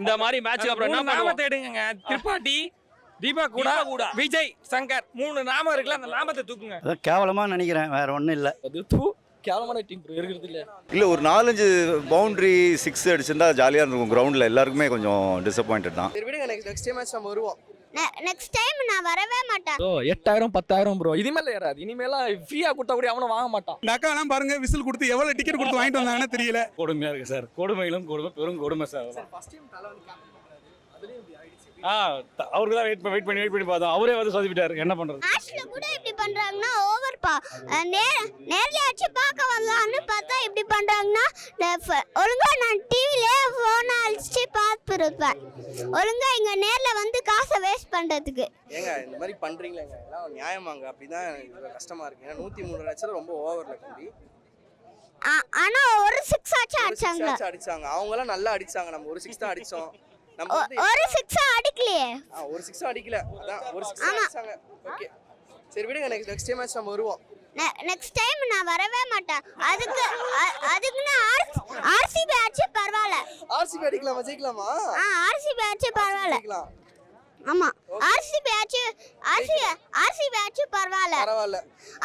இந்த மாதிரி மேட்ச் அப்புறம் என்ன நாமத்தை எடுங்க. திரிபாதி, தீபா கூட, விஜய், சங்கர் 3 நாமம் இருக்குல்ல, அந்த நாமத்தை தூக்குங்க. அதான் கேவலமா நினைக்கிறேன், வேற ஒன்றும் இல்லை. அது கேவலமான டீம் இருக்கிறது இல்லை ஒரு 4-5 பவுண்டரி 6 அடிச்சிருந்தா ஜாலியாக இருந்திருக்கும். கிரவுண்டில் எல்லாருக்குமே கொஞ்சம் டிசப்பாயிண்டட் தான். நெக்ஸ்ட் மேட்ச் நம்ம வருவோம். நெக்ஸ்ட் டைம் நான் வரவே மாட்டேன். ப்ரோ 8000 10000 ப்ரோ இனிமேல் ஏறாது. இனிமேலாம் ஃப்ரீயா கொடுத்தா கூட அவனும் வாங்க மாட்டான். நக்காலாம் பாருங்க, விசில் கொடுத்து எவ்வளவு டிக்கெட் கொடுத்து வாங்கிட்டு வந்தாங்கன்னு தெரியல. கொடுமையா இருக்கு சார். கொடுமையிலும் கொடுமை, பெரும் கொடுமை சார். ஃபர்ஸ்ட் டைம் தல வந்து கேப்டன் பண்றாரு. அதுலயும் இப்படி ஆயிடுச்சு. அவருக்கு தான் வெயிட் பண்ணி பார்த்தோம். அவரே வந்து சொதிப்பிட்டாரு. என்ன பண்றது? மேட்ச்ல கூட இப்படி பண்றாங்கன்னா ஓவர் பா. நேர்ல அடிச்சு பார்க்க வரலாம்னு பார்த்தா இப்படி பண்றாங்கன்னா ஒழுங்கா நான் டிவில போன் அடிச்சு பார்த்துருப்பேன். ஒழுங்கா இங்க நேர்ல வந்து காசை வேஸ்ட் பண்றதுக்கு. ஏங்க இந்த மாதிரி பண்றீங்களேங்க, எல்லாம் நியாயமாங்க? அப்படிதான் இவ்வளவு கஷ்டமா இருக்கு. ஏன்னா 103 ரன்ஸ்ல ரொம்ப ஓவர்ல கம்பி. ஆனா ஒரு 6 அடிச்சாங்க. அவங்க எல்லாம் நல்லா அடிச்சாங்க. நம்ம ஒரு 6 தான் அடிச்சோம். நம்ம ஒரு 6 அடிக்கலையே. ஒரு 6 அடிக்கல. அதான் ஒரு 6 அடிச்சாங்க. ஓகே சரி விடுங்க. நெக்ஸ்ட் மேட்ச் நம்ம வருவோம். நெக்ஸ்ட் டைம் நான் வரவே மாட்டேன். அதுக்குன்னு ஆர்சிபி அடிச்சு பரவாயில்ல. ஆர்சிபி அடிக்கலாமா? ஜெயிக்கலாமா? ஆர்சிபி அடிச்சு பரவாயில்ல. ஆமா ஆர்சிபி அடிச்சு பரவாயில்ல.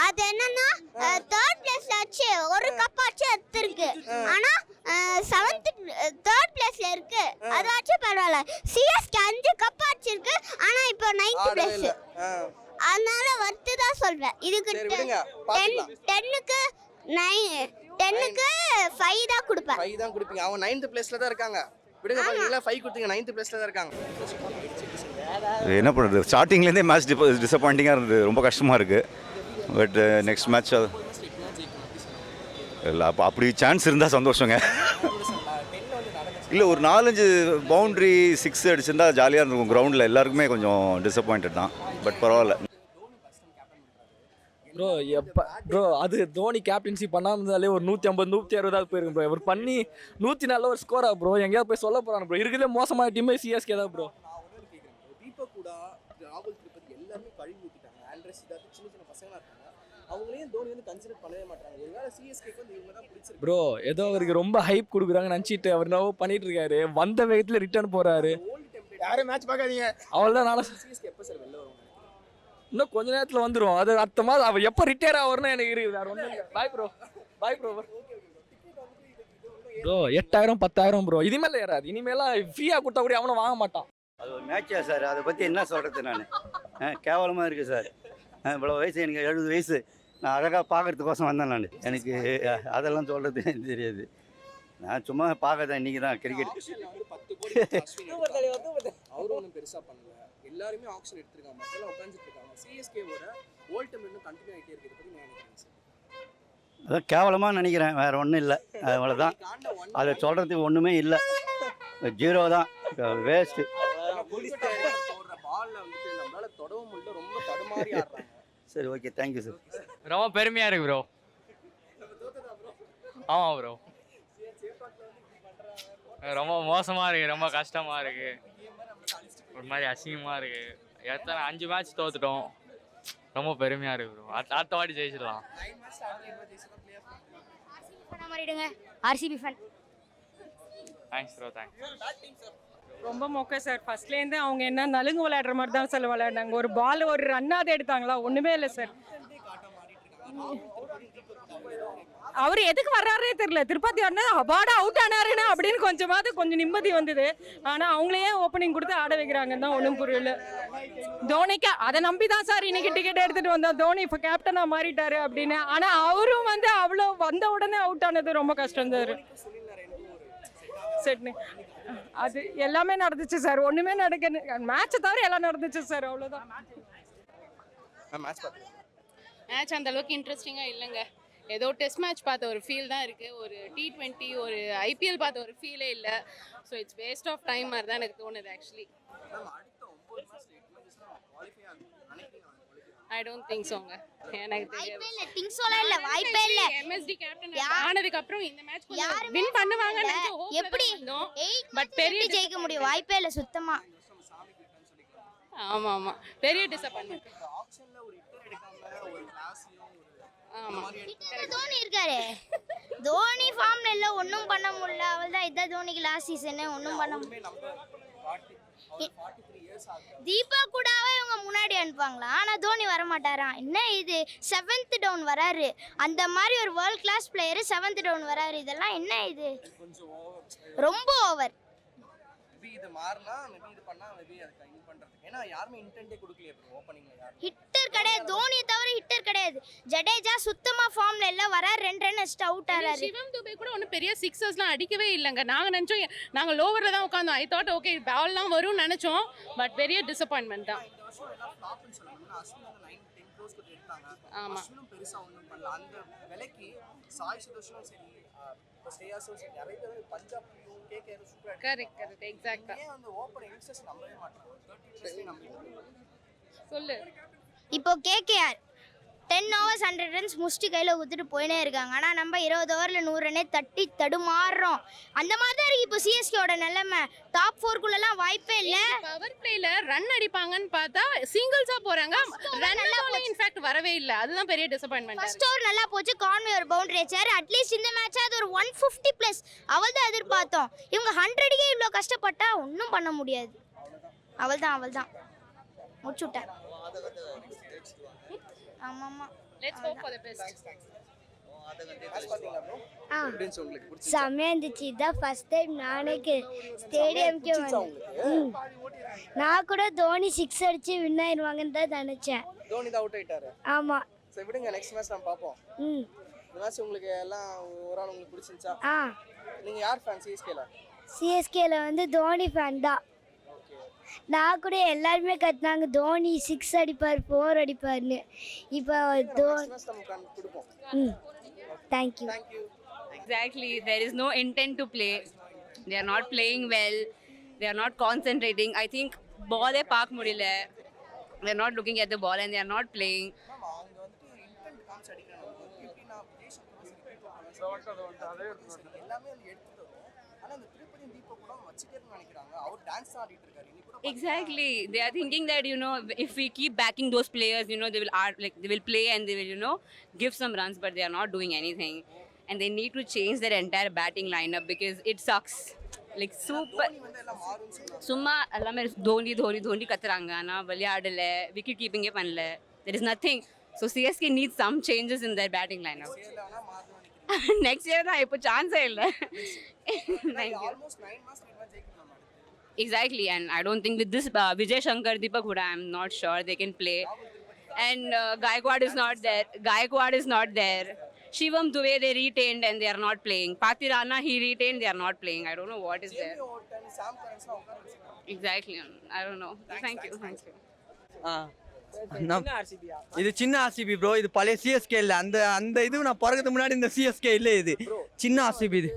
அது என்னன்னா 3rd பிளேஸ்ல அடிச்சு ஒரு கப் அடிச்சு எடுத்துருக்கு. ஆனா 7th 3rd பிளேஸ்ல இருக்கு. அது அடிச்சு பரவாயில்ல. சிஎஸ்கே 5 கப் அடிச்சிருக்கு. ஆனா இப்போ 9th பிளேஸ். அதனால வர்த்து தான் சொல்றேன். இதுக்கு 10க்கு 5 தான் கொடுப்பேன். 5 தான் கொடுப்பீங்க. அவங்க 9th பிளேஸ்ல தான் இருக்காங்க. விடுங்க பாருங்க, 5 கொடுத்தீங்க, 9th பிளேஸ்ல தான் இருக்காங்க. என்ன பண்ணுறது, ஸ்டார்டிங்லேருந்தே மேட்ச் டிசப்பாயிண்டிங்காக இருந்தது. ரொம்ப கஷ்டமாக இருக்குது. பட் நெக்ஸ்ட் மேட்ச் இல்லை அப்படி சான்ஸ் இருந்தால் சந்தோஷங்க. இல்லை ஒரு 4-5 பவுண்டரி 6 அடிச்சிருந்தா ஜாலியாக இருந்திருக்கும். கிரவுண்டில் எல்லாருக்குமே கொஞ்சம் டிசப்பாயிண்டட் தான். பட் பரவாயில்ல. ப்ரோ அது தோனி கேப்டன்சி பண்ணாமல் இருந்தாலே ஒரு 150 160 போயிருக்கும் ப்ரோ. இவர் பண்ணி 104 ஒரு ஸ்கோரா ப்ரோ. எங்கேயாவது போய் சொல்ல போகிறாங்க ப்ரோ. இருக்கிறதே மோசமான டீமே சிஎஸ்கே தான் ப்ரோ. தீபா கூட, ராகுல் திரிபதி எல்லாருமே கழுவி ஊத்திட்டாங்க. ஆண்ட்ரஸ் சித்தார்த் சின்ன சின்ன பசங்களா இருக்காங்க. அவங்களையும் தோனி வந்து கன்சிடர் பண்ணவே மாட்டாங்க. ஒருவேளை சிஎஸ்கேக்கு வந்து இவங்க தான் பிடிச்சிருக்கு ப்ரோ. ஏதோ அவருக்கு ரொம்ப ஹைப் கொடுக்குறாங்க நினச்சிட்டு அவர் என்னவோ பண்ணிட்டு இருக்காரு. வந்த வேகத்தில் ரிட்டர்ன் போறாரு. யாரும் மேட்ச் பார்க்காதீங்க. அவ்வளோதான். நாளை சிஎஸ்கே எப்போ சார் வெளில வருவாங்க? இன்னும் கொஞ்ச நேரத்தில் வந்துடும். அது அடுத்த மாதம் அவர் எப்போ ரிட்டையர் ஆகும்னு எனக்கு இருக்குது. வேறு ஒன்றும் இல்லை. Bye bro. ப்ரோ 8000 10000 ப்ரோ இனிமேல் ஏறாது. இனிமேலாம் ஃப்ரீயாக கொடுத்தா கூட அவனும் வாங்க மாட்டான். அது ஒரு மேட்சா சார்? அதை பற்றி என்ன சொல்கிறது நான்? கேவலமாக இருக்குது சார். இவ்வளோ வயசு, எனக்கு 70 வயசு. நான் அழகாக பார்க்கறதுக்கோசம் வந்தேன் நான். எனக்கு அதெல்லாம் சொல்கிறது தெரியாது. நான் சும்மா பார்க்கறேன். இன்றைக்கி தான் கிரிக்கெட். அவரும் ஒன்றும் பெருசாக பண்ணல. எல்லாருமே ஆக்ஷன் எடுத்துருக்காங்க. மக்கள் உட்காந்துட்டு இருக்காங்க. சிஎஸ்கேவோட ஓல்ட் டைம் இன்னும் கண்டினியூ ஆகிட்டே இருக்குது. பற்றி நான் நினைக்கிறேன் சார். அதான் கேவலமாக நினைக்கிறேன், வேறு ஒன்றும் இல்லை. அவ்வளோதான். அதை சொல்கிறதுக்கு ஒன்றுமே இல்லை. 0 தான். வேஸ்ட்டு. பால்ல வந்துட்டு நம்மளால தொடவும் முடியல. ரொம்ப தடுமாறி ஆடுறாங்க. சரி ஓகே, தேங்க்யூ சார். ரொம்ப பெருமையாக இருக்கு ப்ரோ. ஆமாம் ப்ரோ. ரொம்ப மோசமாக இருக்குது. ரொம்ப கஷ்டமாக இருக்குது. ஒரு மாதிரி அசிங்கமாக இருக்குது. எத்தனை 5 மேட்ச் தோத்துட்டோம். ரொம்ப பெருமையாக இருக்குது ப்ரோ. அடுத்த வாட்டி ஜெயிச்சிடலாம். RCB fan. Thanks bro. Thanks. ரொம்ப மொக்க சார். ஃபர்ஸ்ட்லேருந்து அவங்க என்ன நலுங்கு விளையாடுற மாதிரி தான் சார் விளையாடினாங்க. ஒரு பால் ஒரு ரன்னாவது எடுத்தாங்களா? ஒன்றுமே இல்லை சார். அவர் எதுக்கு வர்றாரே தெரியல. திருப்பதி வரனா அபாடா அவுட் ஆனாருன்னா அப்படின்னு கொஞ்சம் நிம்மதி வந்தது. ஆனால் அவங்களையே ஓப்பனிங் கொடுத்து ஆட வைக்கிறாங்கன்னு தான் ஒன்றும் புரியல. தோனிக்கு அதை நம்பி தான் சார் இன்னைக்கு டிக்கெட் எடுத்துகிட்டு வந்தோம். தோனி இப்போ கேப்டனாக மாறிட்டாரு அப்படின்னு. ஆனால் அவரும் வந்து அவ்வளோ வந்த உடனே அவுட் ஆனது ரொம்ப கஷ்டம் சார். சரிண்ணே, அது எல்லாமே நடந்துச்சு சார். ஒன்றுமே நடக்க மேட்சை தவிர எல்லாம் நடந்துச்சு சார். அவ்வளோதான். மேட்ச் அந்த அளவுக்கு இன்ட்ரெஸ்டிங்காக இல்லைங்க. ஏதோ டெஸ்ட் மேட்ச் பார்த்த ஒரு ஃபீல் தான் இருக்குது. ஒரு T20 ஒரு ஐபிஎல் பார்த்த ஒரு ஃபீலே இல்லை. So it's waste of time மாதிரி தான் எனக்கு தோணுது ஆக்சுவலி. ஐ டோன்ட் திங்க் சோங்க. எனக்கு தெரியல. திங்க் சொல்ல வாய்ப்பே இல்ல. எம்எஸ்டி கேப்டன் ஆனதுக்கு அப்புறம் இந்த மேட்ச் கொஞ்சம் வின் பண்ணுவாங்கன்னு எப்படி பட் பெரிய ஜெயிக்க முடியும்? வாய்ப்பே இல்ல சுத்தமா. ஆமா பெரிய டிசப்பாயின்ட்மென்ட். ஆமா தோனி இருக்காரு. தோனி ஃபார்ம்ல இல்ல, ஒன்றும் பண்ண முடியல. அவள் தான் இதான் தோனிக்கு லாஸ்ட் சீசனு, ஒன்றும் பண்ண முடியல. நம்ம 43 இயர்ஸ் ஆகுது. தீபா கூடவே இவங்க முன்னாடி அனுப்பாங்களா? ஆனால் தோனி வர மாட்டாராம். என்ன இது 7th டவுன் வராரு, அந்த மாதிரி ஒரு world class player 7th down வராரு. இதெல்லாம் என்ன இது? கொஞ்சம் ஓவர். ரொம்ப ஓவர். மேபி இது மாறினா மேபி இது பண்ணா மேபி அதுக்கு இன் பண்றதுக்கு. ஏன்னா யாருமே இன்டென்ட்டே கொடுக்கலையே ப்ரோ ஓப்பனிங்ல யாரும். ஹிட்டர் கிடையாது, தோனியை தவிர ஹிட்டர் கிடையாது. ஜடேஜா சுத்தமா ஃபார்ம்ல இல்ல, வராரு 2 ரன் அடிச்சுட்டு அவுட் ஆறாரு. சிவம் துபே கூட ஒன்றும் பெரிய சிக்ஸர்ஸ்லாம் அடிக்கவே இல்லைங்க. நாங்கள் நினச்சோம், நாங்கள் லோவரில் தான் உட்காந்தோம். ஐ தாட் ஓகே பால்லாம் வரும்னு நினச்சோம். பட் பெரிய டிசப்பாயின்மெண்ட் தான். இந்த வருஷம் எல்லாம் ஃப்ளாப்னு சொல்லலாம். அஸ்வின் வந்து 9-10 க்ரோஸ் கொடுத்து எடுத்தாங்க. ஆமா. அஸ்வினும் பெருசா ஒன்றும் பண்ணல. அந்த விலைக்கு சாய் சுதர்ஷனும் சரி, ஸ்ரேயாஸும் சரி, நிறைய பேர் பஞ்சாப் கேகேஆர் சூப்பரா கரெக்ட் கரெக்ட் எக்ஸாக்டா ஏன் அந்த ஓப்பன் யங்ஸ்டர்ஸ் நம்பவே மாட்டாங்க. 30 நம்பவே சொல்லு. இப்போ கேகேஆர் 10 overs 100 runs முடிச்சுட்டு கையில் ஊற்றிட்டு போயினே இருக்காங்க. ஆனால் நம்ம 20 ஓவரில் 100 ரன்னே தட்டி தடுமாறுறோம். அந்த மாதிரி தான் இருக்குது இப்போ சிஎஸ்கேவோட நிலைமை. டாப் 4குள்ளெல்லாம் வாய்ப்பே இல்லை. பவர் பிளேல ரன் அடிப்பாங்கன்னு பார்த்தா சிங்கிள்ஸா போறாங்க. ரன் எல்லாம் இன்ஃபேக்ட் வரவே இல்லை. அதுதான் பெரிய டிசப்பாயின்மெண்ட். ஃபர்ஸ்ட் ஓவர் நல்லா போச்சு, கான்வே ஒரு பவுண்டரி அடிச்சாரு. அட்லீஸ்ட் இந்த மேட்ச் அது ஒரு 150+ அவள் தான் எதிர்பார்த்தோம். இவங்க 100க்கே இவ்வளோ கஷ்டப்பட்டா ஒன்றும் பண்ண முடியாது. அவள் தான் முடிச்சு விட்டேன். ஆமாம்மா, let's hope for the best. Match பாத்தீங்களா ப்ரோ? எப்படின்னு உங்களுக்கு பிடிச்சது? செம்மையா இருந்துச்சு. இதான் ஃபர்ஸ்ட் டைம் நானே ஸ்டேடியம்க்கே வந்தேன். நான் கூட தோனி 6 அடிச்சு வின் ஆயிடுவாங்கன்னு தான் நினைச்சேன். தோனி தான் அவுட் ஆயிட்டாரு. ஆமா. சரி விடுங்க, நெக்ஸ்ட் மேட்ச் நம்ம பாப்போம். இந்த மேட்ச் உங்களுக்கு எல்லாம் ஓவரால் உங்களுக்கு பிடிச்சிருச்சா? நீங்க யார் ஃபேன் சிஎஸ்கேல? சிஎஸ்கேல வந்து தோனி ஃபேன் தான். நான் கூட எல்லாருமே கத்துனாங்க தோனி 6 அடிப்பார் 4 அடிப்பார்னு. இப்போ Dhoni thank you. Exactly, there is no intent to play. They are not playing well. They are not concentrating. I think ball e park mudile. They are not looking at the ball and they are not playing. Exactly, they are thinking that if we keep backing those players, they will they will play and they will give some runs, but they are not doing anything. And they need to change their entire batting lineup because it sucks. Like super summa allame dhoni katranga na vilayadala, wicket keeping e pannala. There is nothing. So CSK needs some changes in their batting lineup. Next year na ipo chance illa. Thank you. Exactly, and I don't think with this Vijay Shankar, Deepak Huda, I'm not sure they can play. And Gaikwad is not there. Shivam Dube, they retained and they are not playing. Patirana, he retained, they are not playing. I don't know what is there. Exactly, I don't know. Thank you. இது சின்ன RCB bro. இது பழைய CSK இல்லை. அந்த இது நான் பிறகுறதுக்கு முன்னாடி இந்த சிஎஸ்கே இல்லை. இது சின்ன ஆர்சிபி. இது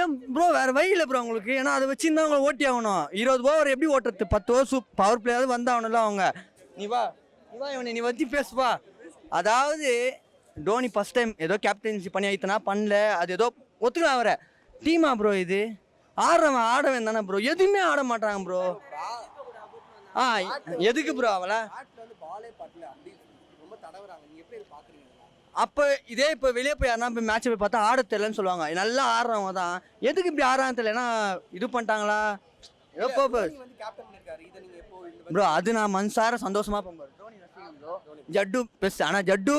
ஏன் ப்ரோ வேறு வழி இல்லை ப்ரோ உங்களுக்கு. ஏன்னா அதை வச்சுருந்தா அவங்களை ஓட்டி ஆகணும். 20 ஓவர் எப்படி ஓட்டுறது? 10 ஓவர் பவர் பிளேயாவது வந்தாகணும்ல அவங்க. நீ வா இவனை நீ வச்சு பேசுவா. அதாவது டோனி ஃபஸ்ட் டைம் ஏதோ கேப்டன்சி பண்ணி ஆயித்தனா பண்ணல, அது ஏதோ ஒத்துக்கலாம். அவரை டீமா ப்ரோ இது ஆடவன் தானே ப்ரோ. எதுவுமே ஆட மாட்டாங்க ப்ரோ. எதுக்கு ப்ரோ அவளை அப்போ இதே இப்போ வெளியே போய் யாருன்னா இப்போ மேட்சை போய் பார்த்தா ஆட தெரியலன்னு சொல்லுவாங்க. நல்லா ஆடுறவங்க தான். எதுக்கு இப்படி ஆடுறாங்க தெரியலன்னா இது பண்ணிட்டாங்களா ஏதோ ப்ரோ. அது நான் மனசார சந்தோஷமாக போகிறேன். ஜட்டு பெஸ்ட். ஆனால் ஜட்டு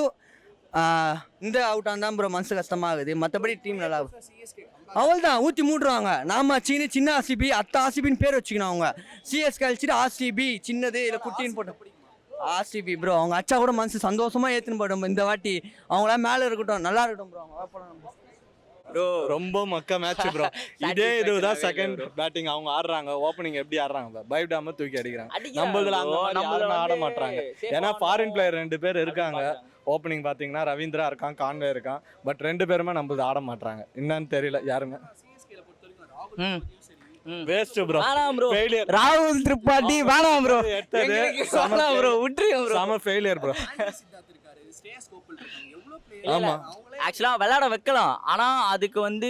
இந்த அவுட் ஆந்தான் ப்ரோ மனசு கஷ்டமாகுது. மற்றபடி டீம் நல்லா அவள் தான் ஊற்றி மூடுறாங்க. நாம சின்ன ஆர்சிபி அத்தை ஆர்சிபின்னு பேர் வச்சுக்கணும். அவங்க சிஎஸ்கே அழிச்சிட்டு ஆர்சிபி சின்னது இல்லை குட்டின்னு போட்டோம். ஆர்சிபி ப்ரோ அவங்க அச்சா கூட மனசு சந்தோஷமா ஏற்றுன்னு போட்டோம். இந்த வாட்டி அவங்களாம் மேலே இருக்கட்டும், நல்லா இருக்கட்டும் ப்ரோ. அவங்க ப்ரோ ரொம்ப மக்க மேட்ச் ப்ரோ. இதே இதுதான் செகண்ட் பேட்டிங் அவங்க ஆடுறாங்க. ஓப்பனிங் எப்படி ஆடுறாங்க? பயப்படாம தூக்கி அடிக்கிறாங்க. நம்மள ஆட மாட்டாங்க. ஏன்னா ஃபாரின் பிளேயர் 2 பேர் இருக்காங்க. ஓப்பனிங் பார்த்தீங்கன்னா ரவீந்திரா இருக்கான், கான்வே இருக்கான். பட் 2 பேருமே நம்மளது ஆட மாட்டாங்க. என்னன்னு தெரியல யாருமே. Waste bro. ராகுல் திரிபாதி வேணாம் ப்ரோ. எடுத்தது ப்ரோ விட்டுருங்க ப்ரோ. சம ஃபெயிலியர் ப்ரோ. ஸ்டே ஸ்கோப் இருக்காங்க எவ்வளவு ஆமா. பிளேயர் ஆக்சுவலாக விளையாட வைக்கலாம், ஆனால் அதுக்கு வந்து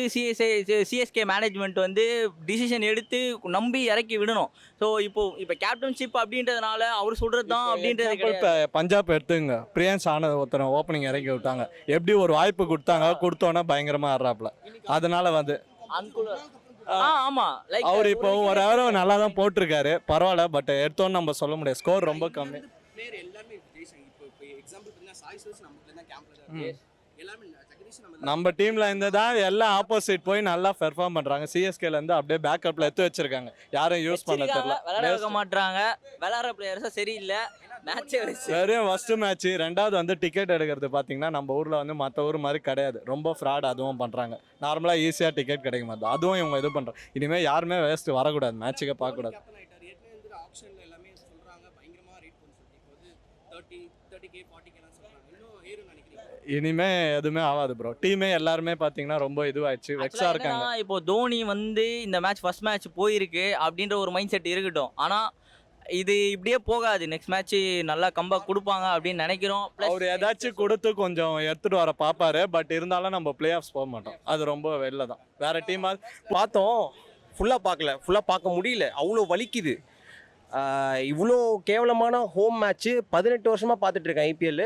சிஎஸ்கே மேனேஜ்மெண்ட் வந்து டிசிஷன் எடுத்து நம்பி இறக்கி விடணும். ஸோ இப்போ கேப்டன்ஷிப் அப்படின்றதுனால அவர் சொல்கிறது தான் அப்படின்றது இப்போ கிடையாது. பஞ்சாப் எடுத்துங்க, பிரியன்ஸ் ஆனது ஒருத்தனை ஓப்பனிங் இறக்கி விட்டாங்க. எப்படி ஒரு வாய்ப்பு கொடுத்தாங்க, கொடுத்தோன்னா பயங்கரமாக ஆடுறாப்புல. அதனால வந்து ஆமாம், லைக் அவர் இப்போ ஒரு வாரம் நல்லா தான் போட்டிருக்காரு, பரவாயில்ல. பட் எடுத்தோன்னு நம்ம சொல்ல முடியாது, ஸ்கோர் ரொம்ப கம்மி. பிளேயர் எல்லாமே ஜெயிச்சாங்க. இப்போ எக்ஸாம்பிள் பார்த்தீங்கன்னா சாய் சுரேஷ் நமக்கு தான் கேம்ப்ல தான் இருக்கு. எல்லாமே ஜெகதீஷ் நம்ம டீம்ல இருந்து தான் எல்லாம் ஆப்போசிட் போய் நல்லா பெர்ஃபார்ம் பண்றாங்க. சிஎஸ்கேல இருந்து அப்படியே பேக்கப்ல எடுத்து வச்சிருக்காங்க, யாரும் யூஸ் பண்ண தெரியல. விளையாட வைக்க மாட்டாங்க, விளையாடுற பிளேயர்ஸும் சரியில்லை. மேட்சே வெறும் ஃபர்ஸ்ட் மேட்ச். ரெண்டாவது வந்து டிக்கெட் எடுக்கிறது பார்த்தீங்கன்னா நம்ம ஊரில் வந்து மற்ற ஊர் மாதிரி கிடையாது, ரொம்ப ஃப்ராட் அதுவும் பண்ணுறாங்க. நார்மலாக ஈஸியாக டிக்கெட் கிடைக்க மாட்டேது, அதுவும் இவங்க இது பண்ணுறாங்க. இனிமேல் யாருமே வேஸ்ட் வரக்கூடாது, மேட்சுக்கே பார்க்கக்கூடாது. கேப்டன் ஆயிட்டார். ஏற்கனவே வந்து ஆக்ஷன்ல எல்லாமே சொல்றாங்க பயங்கரமா ரேட் பண்ணி சொல்லிட்டு இப்போ வந்து 30k 40k எல்லாம் சொல்றாங்க. இன்னும் ஏறும் நினைக்கிறீங்க? இனிமே எதுவுமே ஆகாது ப்ரோ. டீமே எல்லாருமே பார்த்தீங்கன்னா ரொம்ப இதுவாயிடுச்சு, வெக்ஸா இருக்காங்க. இப்போ தோனி வந்து இந்த மேட்ச் ஃபர்ஸ்ட் மேட்ச் போயிருக்கு அப்படின்ற ஒரு மைண்ட் செட் இருக்கட்டும், ஆனால் இது இப்படியே போகாது. நெக்ஸ்ட் மேட்ச் நல்லா கம்பேக் கொடுப்பாங்க அப்படின்னு நினைக்கிறோம். அவர் ஏதாச்சும் கொடுத்து கொஞ்சம் எடுத்துட்டு வர பார்ப்பாரு, பட் இருந்தாலும் நம்ம பிளே ஆஃப்ஸ் போக மாட்டோம், அது ரொம்ப வெளில தான். வேற டீமாக பார்த்தோம், ஃபுல்லாக பார்க்கல, ஃபுல்லாக பார்க்க முடியல, அவ்வளோ வலிக்குது. இவ்வளோ கேவலமான ஹோம் மேட்ச்சு 18 வருஷமாக பார்த்துட்ருக்கேன். ஐபிஎல்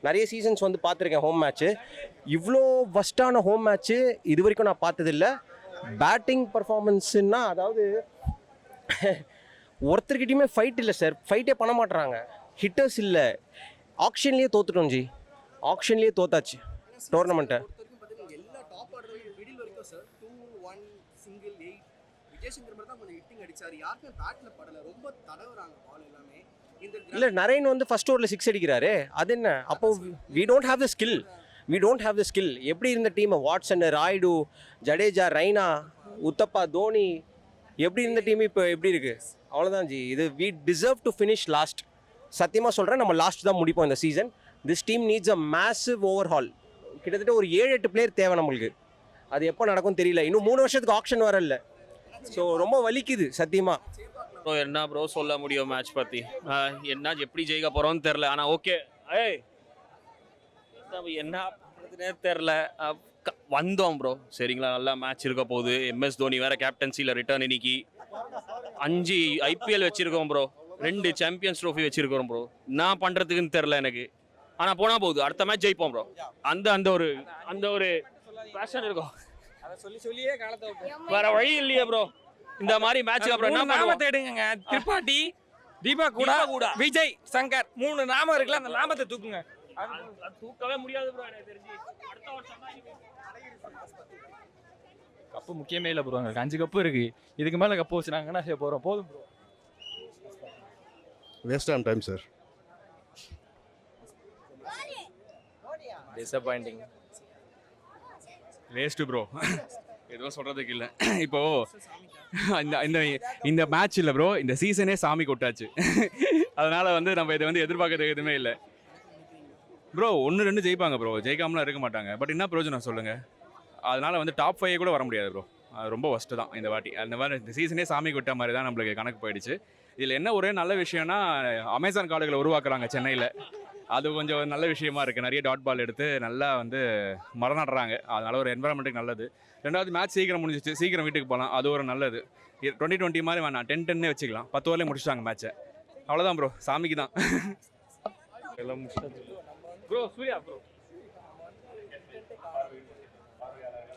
நிறைய சீசன்ஸ் வந்து பார்த்துருக்கேன் ஹோம் மேட்ச்சு. இவ்வளோ ஃபஸ்ட்டான ஹோம் மேட்ச்சு இது வரைக்கும் நான் பார்த்ததில்ல. பேட்டிங் பர்ஃபார்மன்ஸுன்னா அதாவது ஒருத்தர்கிட்டையுமே ஃபைட் இல்லை சார், ஃபைட்டே பண்ண மாட்டுறாங்க, ஹிட்டர்ஸ் இல்லை. ஆக்ஷன்லேயே தோத்துட்டோம் ஜி, ஆக்ஷன்லேயே தோத்தாச்சு டோர்னமெண்ட்டை. எல்லா டாப் ஆர்டர் மிடில் வரைக்கும் சார் 2 1 சிங்கிள் 8 விஜயசங்கர் மாதிரி தான் கொஞ்சம் ஹிட்டிங் அடிச்சாரு. யாருக்கும் பேட்ல படல, ரொம்ப தடவுறாங்க பால் எல்லாமே. இல்லை நரேன் வந்து ஃபர்ஸ்ட் ஓவரில் 6 அடிக்கிறாரு, அது என்ன? அப்போ we don't have the skill, we don't have the skill. எப்படி இருந்த டீமை வாட்சன், ராய்டு, ஜடேஜா, ரெய்னா, உத்தப்பா, தோனி, எப்படி இருந்த டீம் இப்போ எப்படி இருக்குது? அவ்வளோதான் ஜி. இது we deserve to finish last. சத்தியமாக சொல்கிறேன், நம்ம லாஸ்ட் தான் முடிப்போம் இந்த season. This team needs a massive overhaul. கிட்டத்தட்ட ஒரு 7-8 பிளேயர் தேவை நம்மளுக்கு. அது எப்போ நடக்கும் தெரியல. இன்னும் 3 வருஷத்துக்கு ஆப்ஷன் வர இல்லை. ஸோ ரொம்ப வலிக்குது சத்தியமாக. ப்ரோ என்ன ப்ரோ சொல்ல முடியும் மேட்ச் பற்றி? என்ன எப்படி ஜெயிக்க போகிறோன்னு தெரில. ஆனால் ஓகே, என்ன பண்ணுறதுனே தெரில. வந்தோம் ப்ரோ, சரிங்களா? நல்லா மேட்ச் இருக்க போகுது. எம்எஸ் தோனி வேறு கேப்டன்சியில் ரிட்டர்ன். இன்னைக்கு 5 ஐபிஎல் வச்சுருக்கோம் ப்ரோ, 2 சாம்பியன்ஸ் ட்ரோஃபி வச்சுருக்கோம் ப்ரோ. என்ன பண்ணுறதுக்குன்னு தெரில எனக்கு. ஆனால் போனால் போகுது, அடுத்த மேட்ச் ஜெயிப்போம் ப்ரோ. அந்த ஒரு பேஷன் இருக்கும். சொல்லியே காலத்தை வேற வழி இல்லையே ப்ரோ. இந்த மாதிரி மேட்ச் அப்புறம் என்ன நாமத்தை எடுங்க. திரிபாட்டி, தீபக் கூட, விஜய், சங்கர் 3 நாமம் இருக்குல்ல, அந்த நாமத்தை தூக்குங்க. தூக்கவே முடியாது ப்ரோ எனக்கு தெரிஞ்சு. அடுத்த வருஷம் தான் கப்பு முக்கியமே இல்லை ப்ரோ. எங்களுக்கு 5 கப்பு இருக்கு, இதுக்கு மேலே கப்பு வச்சு நாங்கள் என்ன செய்ய போகிறோம்? போதும் bro. Waste on time sir. Disappointing, waste bro. எதுவும் சொல்கிறதுக்கு இல்லை. இப்போது இந்த மேட்ச் இல்லை ப்ரோ, இந்த சீசனே சாமி கொட்டாச்சு. அதனால் வந்து நம்ம இதை வந்து எதிர்பார்க்கறதுக்கு எதுவுமே இல்லை ப்ரோ. 1-2 ஜெயிப்பாங்க ப்ரோ, ஜெயிக்காமலாம் இருக்க மாட்டாங்க. பட் என்ன பிரயோஜனம் சொல்லுங்கள்? அதனால் வந்து டாப் 5 கூட வர முடியாது ப்ரோ. அது ரொம்ப ஒஸ்ட்டு தான் இந்த வாட்டி. அந்த மாதிரி இந்த சீசனே சாமி கொட்ட மாதிரி தான் நம்மளுக்கு கணக்கு போயிடுச்சு. இதில் என்ன ஒரே நல்ல விஷயம்னா, அமேசான் காடுகளை உருவாக்குறாங்க சென்னையில். அது கொஞ்சம் நல்ல விஷயமா இருக்குது. நிறைய டாட் பால் எடுத்து நல்லா வந்து மரம் நடுறாங்க, அதனால் ஒரு என்வரான்மெண்ட்டுக்கு நல்லது. 2வது மேட்ச் சீக்கிரம் முடிஞ்சிச்சு, சீக்கிரம் வீட்டுக்கு போகலாம், அது ஒரு நல்லது. 2020 மாதிரி வேணாம், 10-10 வச்சுக்கலாம். 10 ஓவர்லேயே முடிச்சிட்டாங்க மேட்ச்சை. அவ்வளோதான் ப்ரோ, சாமிக்கு தான் எல்லாம் முடிச்சது ப்ரோ. சூர்யா ப்ரோ.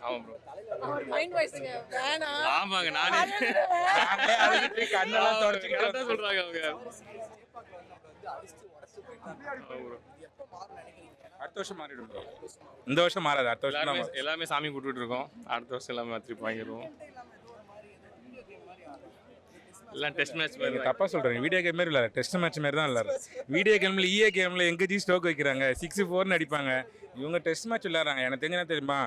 ஆமாம் ப்ரோ. ஆமாங்க, நானே கண்ணெல்லாம் தொடச்சு சொல்கிறாங்க அவங்க. அடுத்த வருஷம் மாறிடும் ப்ரோ. இந்த வருஷம் மாறாது, அடுத்த வருஷம் எல்லாமே சாமி கூப்பிட்டு இருக்கோம். அடுத்த வருஷம் எல்லாமே திருப்பி வாங்கிடுவோம். எல்லாம் டெஸ்ட் மேட்ச் மாதிரி. தப்பாக சொல்கிறீங்க. வீடியோ கேம் மாதிரி இல்லை, டெஸ்ட் மேட்ச் மாதிரி தான் விளாட்றாரு. வீடியோ கேமில் EA கேமில் எங்கேஜி ஸ்டோக் வைக்கிறாங்க, 6-4 அடிப்பாங்க. இவங்க டெஸ்ட் மேட்ச் விளையாடுறாங்க. எனக்கு தெரிஞ்சா தெரியுமா,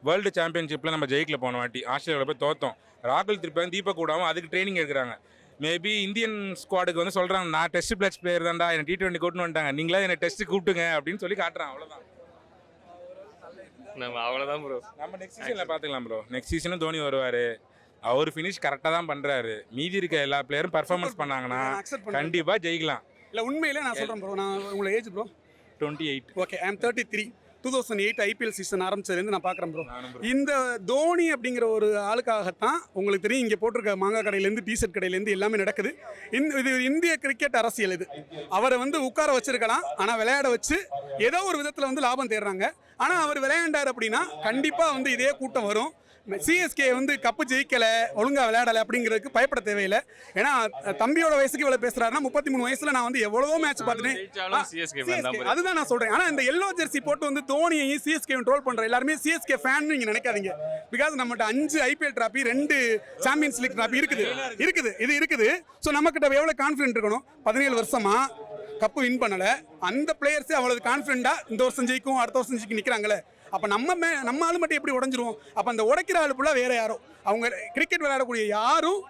வேர்ல்டு சாம்பியன்ஷிப்பில் நம்ம ஜெயிக்கல போன வாட்டி, ஆஸ்திரேலியாவில் போய் தோத்தோம். ராகுல் திருப்பி தீபக் கூடாமல் அதுக்கு ட்ரைனிங் எடுக்கிறாங்க. மேபி இந்தியன் ஸ்குவாடுக்கு வந்து சொல்கிறாங்க, நான் டெஸ்ட் பிளேஸ் பிளேயர் தான்டா, என்னை T20 கூட்டின்னு வந்துட்டாங்க, நீங்களா என்னை டெஸ்ட்டு கூப்பிட்டுங்க அப்படின்னு சொல்லி காட்டுறான். அவ்வளோதான். நம்ம அவ்வளோதான் ப்ரோ. நம்ம நெக்ஸ்ட் சீசனில் பார்த்துக்கலாம் ப்ரோ. நெக்ஸ்ட் சீசனும் தோனி வருவார். அவர் ஃபினிஷ் கரெக்டாக தான் பண்ணுறாரு. மீதி இருக்க எல்லா பிளேயரும் பர்ஃபார்மன்ஸ் பண்ணாங்கன்னா கண்டிப்பாக ஜெயிக்கலாம். இல்லை உண்மையிலே நான் சொல்கிறேன் ப்ரோ. நான் உங்களை age bro 28. Okay I am 33. 2008 IPL season ஆரம்பிச்சதுலேருந்து நான் பார்க்குறேன் ப்ரோ. இந்த தோனி அப்படிங்கிற ஒரு ஆளுக்காகத்தான் உங்களுக்கு தெரியும் இங்கே போட்டிருக்க மாங்காய் கடையிலேருந்து டிஷர்ட் கடையிலேருந்து எல்லாமே நடக்குது. இது இந்திய கிரிக்கெட் அரசியல். இது அவரை வந்து உட்கார வச்சிருக்கலாம், ஆனால் விளையாட வச்சு ஏதோ ஒரு விதத்தில் வந்து லாபம் தேடுறாங்க. ஆனால் அவர் விளையாண்டார் அப்படின்னா கண்டிப்பாக வந்து இதே கூட்டம் வரும். சிஎஸ்கே வந்து கப்பு ஜெயிக்கலை, ஒழுங்காக விளையாடலை அப்படிங்கிறதுக்கு பயப்பட தேவையில்லை. ஏன்னா தம்பியோட வயசுக்கு இவ்வளோ பேசுகிறாருன்னா 33 வயசில் நான் வந்து எவ்வளவோ மேட்ச் பார்த்துட்டேன். அதுதான் நான் சொல்கிறேன். ஆனால் இந்த எல்லோ ஜெர்சி போட்டு வந்து தோனியையும் சிஎஸ்கேயும் ட்ரோல் பண்ணுற எல்லாருமே சிஎஸ்கே ஃபேன் நீங்கள் நினைக்காதீங்க. பிகாஸ் நம்மகிட்ட 5 IPL trophy, 2 champions league trophy இருக்குது. ஸோ நம்மக்கிட்ட எவ்வளோ கான்ஃபிடென்ட் இருக்கணும்? 17 வருஷமா கப்பு வின் பண்ணலை. அந்த பிளேயர்ஸே அவ்வளோ கான்ஃபிடென்ட்டாக இந்த வருஷம் ஜெயிக்கும் அடுத்த வருஷம் ஜெயிக்கும் நிற்கிறாங்களே. அப்போ நம்ம ஆள் மட்டும் எப்படி உடஞ்சிருவோம்? அப்போ அந்த உடைக்கிற ஆள் ஃபுல்லாக வேறு யாரோ, அவங்க கிரிக்கெட் விளையாடக்கூடிய யாரும்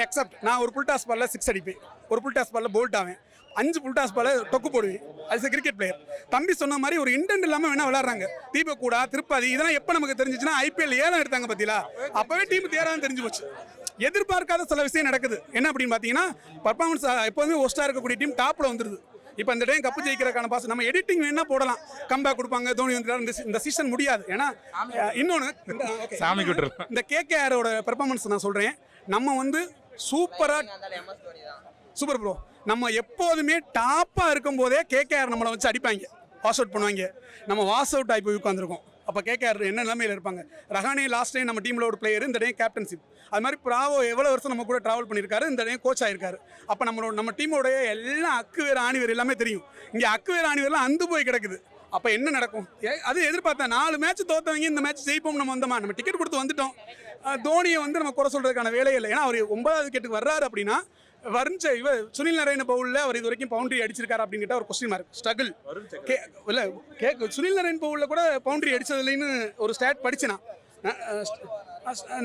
எக்ஸப்ட் நான் ஒரு புல் டாஸ் பாலில் 6 அடிப்பேன், ஒரு புல் டாஸ் பாலில் போல்ட் ஆவேன், 5 புல் டாஸ் பாலில் டொக்கு போடுவேன். அது கிரிக்கெட் பிளேயர். தம்பி சொன்ன மாதிரி ஒரு இன்டென்ட் இல்லாமல் வேணா விளையாடுறாங்க. தீபக் கூட திருப்பதி இதெல்லாம் எப்போ நமக்கு தெரிஞ்சிச்சுன்னா ஐபிஎல் 7 எடுத்தாங்க பார்த்தீங்களா, அப்போவே டீம் தேரான்னு தெரிஞ்சு போச்சு. எதிர்பார்க்காத சில விஷயம் நடக்குது. என்ன அப்படின்னு பார்த்தீங்கன்னா பர்ஃபார்மன்ஸ் எப்போதுமே ஒஸ்ட்டாக இருக்கக்கூடிய டீம் டாப்பில் வந்துடுது. இப்போ இந்த டைம் கப்பு ஜெயிக்கிறதுக்கான பாஸ் நம்ம எடிட்டிங் வேணா போடலாம், கம்பேக் கொடுப்பாங்க, தோனி வந்து இந்த சீசன் முடியாது. ஏன்னா இன்னொன்று இந்த கேகேஆரோட பெர்ஃபார்மன்ஸ் நான் சொல்கிறேன். நம்ம வந்து சூப்பர் ப்ரோ. நம்ம எப்போதுமே டாப்பாக இருக்கும் போதே கேகேஆர் நம்மளை வச்சு அடிப்பாங்க, வாஷ் அவுட் பண்ணுவாங்க. நம்ம வாஷ் அவுட் ஆகி போய் உட்காந்துருக்கோம். அப்போ கேகேஆர் என்ன நிலைமையில் இருப்பாங்க? ரஹானே லாஸ்ட் டைம் நம்ம டீமில் ஒரு பிளேயர், இந்த டைம் கேப்டன்ஷிப். அது மாதிரி பிராவோ எவ்வளோ வருஷம் நம்ம கூட ட்ராவல் பண்ணியிருக்காரு, இந்த டைம் கோச் ஆயிருக்காரு. அப்போ நம்ம டீமோடைய எல்லாம் அக்கு வேறு ஆணி வேறு எல்லாமே தெரியும். இங்கே அக்கு வேறு ஆணி வேறுலாம் அந்து போய் கிடக்குது. அப்போ என்ன நடக்கும்? அது எதிர்பார்த்தேன். 4 மேட்ச் தோத்தவங்க இந்த மேட்ச் ஜெயிப்போம் நம்ம வந்தோமா, நம்ம டிக்கெட் கொடுத்து வந்துட்டோம். தோனியை வந்து நம்ம குறை சொல்கிறதுக்கான வேலையே இல்லை. ஏன்னா அவர் 9வது விக்கெட்டுக்கு வர்றாரு அப்படின்னா சுனில் நரேன் பவுலில் அவர் இது வரைக்கும் பவுண்டரி அடிச்சிருக்காரு அப்படின்னு கேட்டால் ஒரு கொஸ்டின் மார்க். ஸ்ட்ரகிள் இல்லை சுனில் நரேன் பவுலில் கூட பவுண்டரி அடிச்சதுலேன்னு ஒரு ஸ்டாட் படிச்சேன்.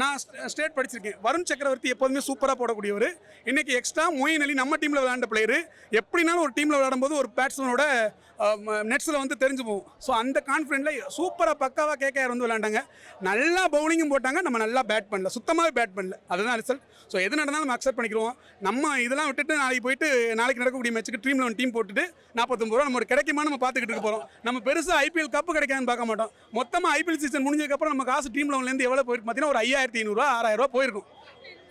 நான் ஸ்டேட் படிச்சிருக்கேன். வருண் சக்கரவர்த்தி எப்போதுமே சூப்பராக போடக்கூடியவர். இன்னைக்கு எக்ஸ்ட்ரா மொயின் அலி நம்ம டீமில் விளையாண்ட பிளேயரு. எப்படினாலும் ஒரு டீமில் விளையாடும்போது ஒரு பேட்ஸ்மேனோட நெட்ஸில் வந்து தெரிஞ்சு போகும். ஸோ அந்த கான்ஃபிடென்ட்டில் சூப்பராக பக்காவாக கேகேஆர் வந்து விளையாண்டாங்க. நல்லா பவுலிங்கும் போட்டாங்க, நம்ம நல்லா பேட் பண்ணல, சுத்தமாகவே பேட் பண்ணல. அதுதான் ரிசல்ட். ஸோ எது நடந்தாலும் நம்ம அக்செப்ட் பண்ணிக்கிறோம். நம்ம இதெல்லாம் விட்டுட்டு நாளைக்கு நடக்கக்கூடிய மேட்ச்சுக்கு ட்ரீம் 11 டீம் போட்டுட்டு 49 ரூபா நம்ம ஒரு கிடைக்குமா நம்ம பார்த்துக்கிட்டு இருக்க போகிறோம். நம்ம பெருசாக ஐபிஎல் கப்பு கிடைக்காதுன்னு பார்க்க மாட்டோம். மொத்தமாக ஐபிஎல் சீசன் முடிஞ்சதுக்கப்புறம் நம்ம காசு டீம் 11லேருந்து எவ்வளோ போயிருக்கு பார்த்தீங்கன்னா ஒரு 5500 6000 ரூபா போயிருக்கும்.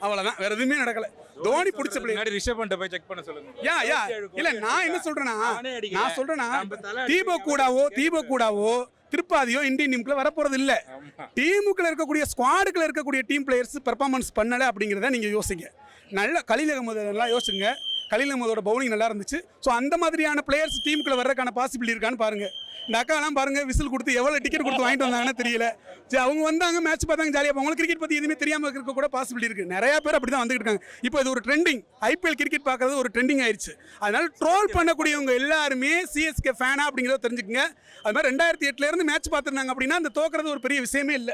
அவ்வளோதான், வேற எதுவுமே நடக்கல. தோனி பிடிச்ச பிளேயர் ரிஷப் பண்ட போய் செக் பண்ண சொல்லுங்க. இல்ல நான் என்ன சொல்றேன்னா தீபக் கூடாவோ திருப்பாதியோ இந்தியன் டீமுக்குள்ள வரப்போறது இல்ல. டீமுக்குள்ள இருக்கக்கூடிய ஸ்குவாடுக்குள்ள இருக்கக்கூடிய டீம் பிளேயர்ஸ் பெர்ஃபார்மன்ஸ் பண்ணல அப்படிங்கிறத நீங்க யோசிங்க. நல்ல கலீல் அகமது எல்லாம் யோசிச்சுங்க. கலீல் அகமதோட பவுலிங் நல்லா இருந்துச்சு. ஸோ அந்த மாதிரியான பிளேயர்ஸ் டீமுக்குள்ள வர்றதுக்கான பாசிபிலிட்டி இருக்கான்னு பாருங்க. இந்த அக்காலாம் பாருங்க, விசில் கொடுத்து எவ்வளோ டிக்கெட் கொடுத்து வாங்கிட்டு வந்தாங்கன்னு தெரியல. சரி, அவங்க வந்தாங்க, மேட்ச் பார்த்தாங்க, ஜாலியாக. அவங்களுக்கு கிரிக்கெட் பற்றி எதுவுமே தெரியாமல் இருக்க கூட பாசிபிலிட்டி இருக்குது. நிறையா பேர் அப்படி தான் வந்துட்டு இருக்காங்க. இப்போ இது ஒரு ட்ரெண்டிங், ஐபிஎல் கிரிக்கெட் பார்க்குறது ஒரு ட்ரெண்டிங் ஆயிடுச்சு. அதனால ட்ரோல் பண்ணக்கூடியவங்க எல்லாருமே சிஎஸ்கே ஃபேனா அப்படிங்கிறத தெரிஞ்சுக்கங்க. அது மாதிரி 2008 மேட்ச் பார்த்துருந்தாங்க அப்படின்னா அந்த தோக்குறது ஒரு பெரிய விஷயமே இல்லை.